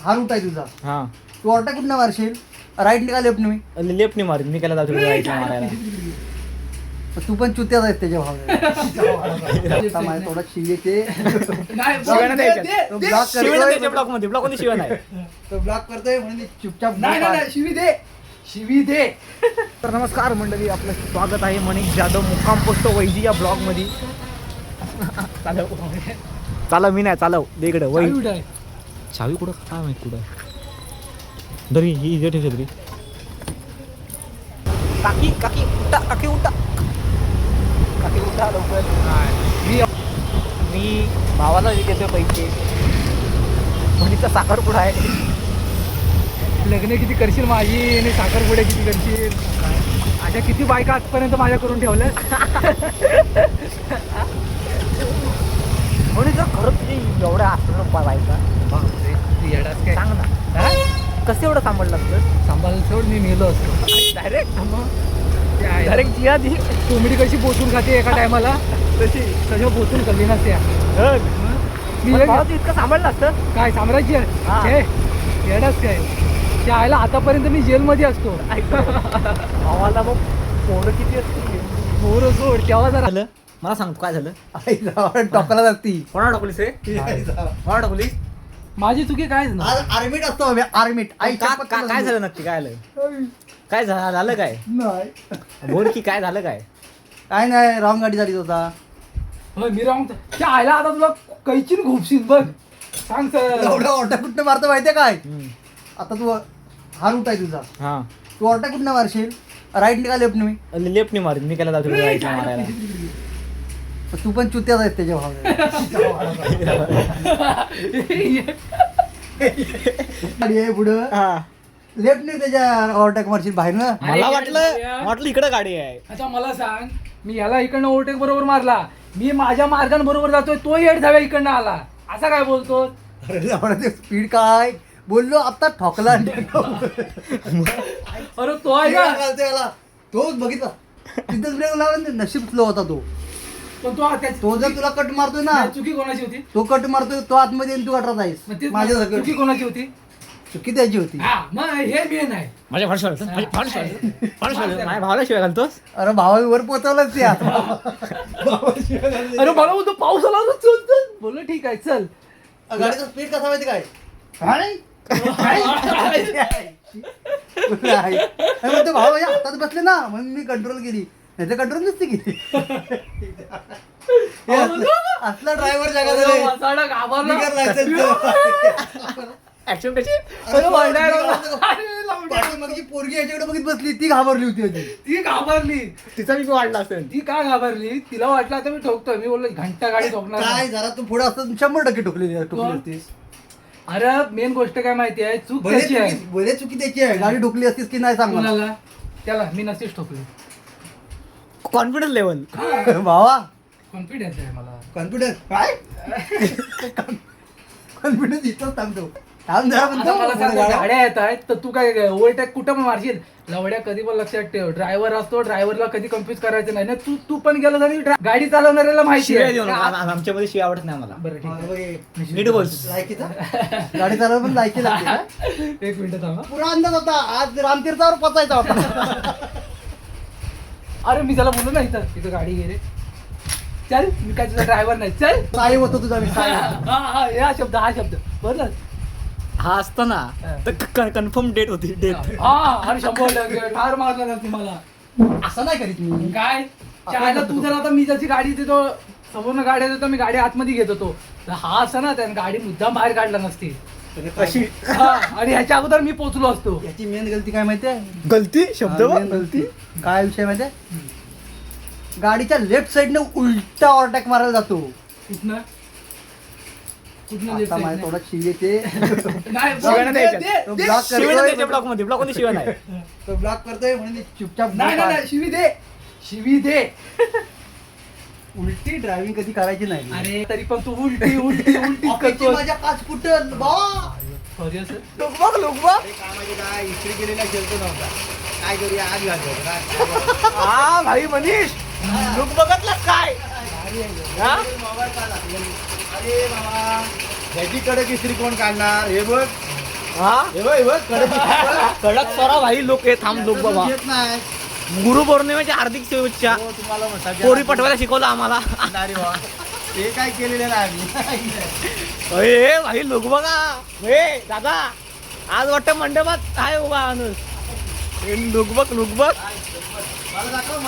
हा रूट आहे तुझा. हा तू ऑर्टा कुठं मारशील? राईटने का लेफ्टने? लेफ्टने मारेन मी, केला जातो राईटला मारायला. तू पण चुत्याच आहेस त्याच्या भाव. थोडा शिवेचे शिव्या नाही द्यायच्या. तो ब्लॉक शिव्या नाही करतोय, द्यायच्या ब्लॉक मध्ये, ब्लॉक मध्ये शिव्या नाही. तो ब्लॉक करतोय म्हणून चुपचाप नाही शिवी दे, शिवी दे. तर नमस्कार मंडळी, आपलं स्वागत आहे मनीष जाधव मुक्काम पोस्ट वैजी या ब्लॉग मध्ये. चालव मी नाही चालव दे इकडं वै. चावी कुठं काय माहित कुठं दरी ही इथे ठेवते तरी. काकी काकी उठा, काकी उठा, काकी उठा लवकर. मी भावाला देतो पैसे. म्हणीचा साखरपुडा आहे. लग्न किती करशील माझी आणि साखरपुडे किती करशील? अशा किती बायका आजपर्यंत माझ्या करून ठेवल्या? म्हणून जर खरंच तुझी एवढ्या असलं बायका येडाच काय सांग ना, कसं एवढं सांभाळलं असतं? सांभाळ सोड, मी मेलो असतो डायरेक्ट डायरेक्ट. जिया ती कोंबडी कशी पोचून खाते एका टायमाला, तशी तशा पोचून खाल्ली नसते. मी तू इतकं सांभाळलं असतं काय साम्राज्य हा. हे येडाच काय? त्या आयला आतापर्यंत मी जेलमध्ये असतो. भावाला मग पोरं किती असते? मोर सोड तेव्हा जरा झालं मला सांगतो काय झालं. टोकाला जाती. कोणा टाकलीस रे? कोणा टाकलीस? माझी चुकी कायच ना. आर्मीट असतो आम्ही, आर्मीट. काय झालं नक्की? काय झालं? काय झालं काय? नाही बोल की काय झालं काय? काय नाही, रॉंग गाडी झाली होता. होय मी राहून त्या आयला आता तुला कैचीन घुपशील बघ. सांग सर. एवढा ऑर्टा कुठं मारतो माहितीये काय? हम्म. आता तू हा रूट आहे तुझा. हा तू ऑर्टा कुठं मारशील? राईटने का लेफ्टने? लेफ्टने मारेन मी, केला जातो राईटला मारायला. तू पण चुत्याच आहेस त्याच्या भाव. पुढं हा. लेफ्टने त्याच्या ओव्हरटेक मारशील बाहेर ना. मला वाटलं इकडे गाडी आहे. अच्छा मला सांग, मी याला इकडनं ओव्हरटेक बरोबर मारला, मी माझ्या मार्गांबरोबर जातोय, तो येड धाव्या इकडनं आला, असा काय बोलतो? अरे स्पीड काय बोललो आता ठोकला. अरे तो आहे का? त्याला तोच बघितला तिथेच ब्रेक लावला, नशीब स्लो होता तो. पण तो तो जर तुला कट मारतोय ना, चुकी कोणाची होती? तो कट मारतोय, तो आतमध्ये आणि तू गटरात मग आहेस. तेच माझ्या चुकी कोणाची होती? चुकी त्याची होती. हा मग हे मेन आहे. माझ्या भावाला शिवाय घालतोस? अरे भावा वर पोहोचवलंच ते आता. अरे मला बोलतो पाऊस आला होता, चल चल. बोललो ठीक आहे चल. गाडीचा स्पीड कसा माहिती काय? म्हणतो भाऊ माझ्या हातात बसले ना म्हणून मी कंट्रोल केली, नाही तर कंट्रोल नसते केली. असला ड्रायव्हर वासाडा घाबरला. ऍक्शन कशी? पोरगी याच्याकडे बघित बसली, ती घाबरली होती आधी. ती घाबरली. तिचा मी वाढला असेल. ती का घाबरली? तिला वाटलं आता मी ठोकतोय. मी बोललो घंटा गाडी ठोकणार काय नाही. जरा तू पुढे असतं 100% ठोकली असतीस. अरे मेन गोष्ट काय माहिती आहे, चूक त्याची आहे. भले चुकी त्याची आहे, गाडी ठोकली असतीस की नाही सांग मला. कोणाला? त्याला मी नसतीच ठोकली. कॉन्फिडन्स लेवल भावा, कॉन्फिडन्स आहे मला. कॉन्फिडन्स काय? कॉन्फिडन्स इथंच थांबतो. थांब जरा आता मला सांग, म्हणतो. गाड्या येत आहेत तर तू काय ओव्हरटेक कुठं पण मारशील? लवड्या कधी पण लक्षात ठेव, ड्रायव्हर असतो, ड्रायव्हरला कधी कन्फ्युज करायचं नाही ना. तू पण गेला तरी गाडी चालवणाऱ्याला माहिती शिवाय आहे. देऊ नका. आमच्यामध्ये शिवाय आवडत नाही मला. बरं ठीक नीट बोल. लायकीचा गाडी चालवत पण लायकी लागते ना. आहे. एक मिनिट थांबा. पुरा अंदाज होता, आज रामतीर्थावर पचायचा होता. अरे मी त्याला बोललो ना इथं गाडी घे रे, चल. मी काय तुझा ड्रायव्हर नाही, चल. साहेब होतो तुझा मी साहेब. हा हा शब्द बरं. हा असता ना तर कन्फर्म डेट होती. डेट हा अरे 100 ठार मारला ना तुम्हाला. असं नाही करीत मी. काय चायला तू जर आता मी ज्याची गाडी देतो, समोरनं गाडी देतो, मी गाडी आतमध्ये घेत होतो, तर हा असं ना त्याने गाडी मुद्दाम बाहेर काढला नसती अशी हा, आणि ह्याच्या अगोदर मी पोहोचलो असतो. याची मेन गलती काय माहितीये? गलती शब्द मेन गलती काय विषय माहितीये? गाडीच्या लेफ्ट साइडने उलटा ओव्हरटेक मारायला जातो. कुठनं आता माझ्या थोडा शिवेचे नाही, शिव्या नाही द्यायच्या. तो ब्लॉक शिवाय नाही द्यायच्या करतोय, ब्लॉक मध्ये शिवाय नाही. तो ब्लॉक करतोय म्हणून चुपचाप नाही, शिवी दे. उलटी ड्रायव्हिंग कधी करायची नाही. अरे तरी पण तू उलटी करतो. माझ्या काच फुटल बाबा. Sorry sir. लोक बघ काय इस्त्री केलेला खेळतो नव्हता, काय करूया आज घालतो. हा भाई मनीष लोक बघतला काय? अरे बाबा, ह्याची कडक इस्त्री कोण काढणार हे बघ. हा कडक स्वरा भाई लोक आहे थांब लोक बाबा घेत नाही. गुरुपौर्णिमेच्या हार्दिक शुभेच्छा. हो, तुम्हाला मग सगळ्या- पोरी पटवायला शिकवलं आम्हाला. अरे वा. ते काय केलेलं नाही आम्ही. ए भाई लोक बघा. ए दादा आज वाटतं मंडपात आहे उभा माणूस. लोक बघ मला दाखव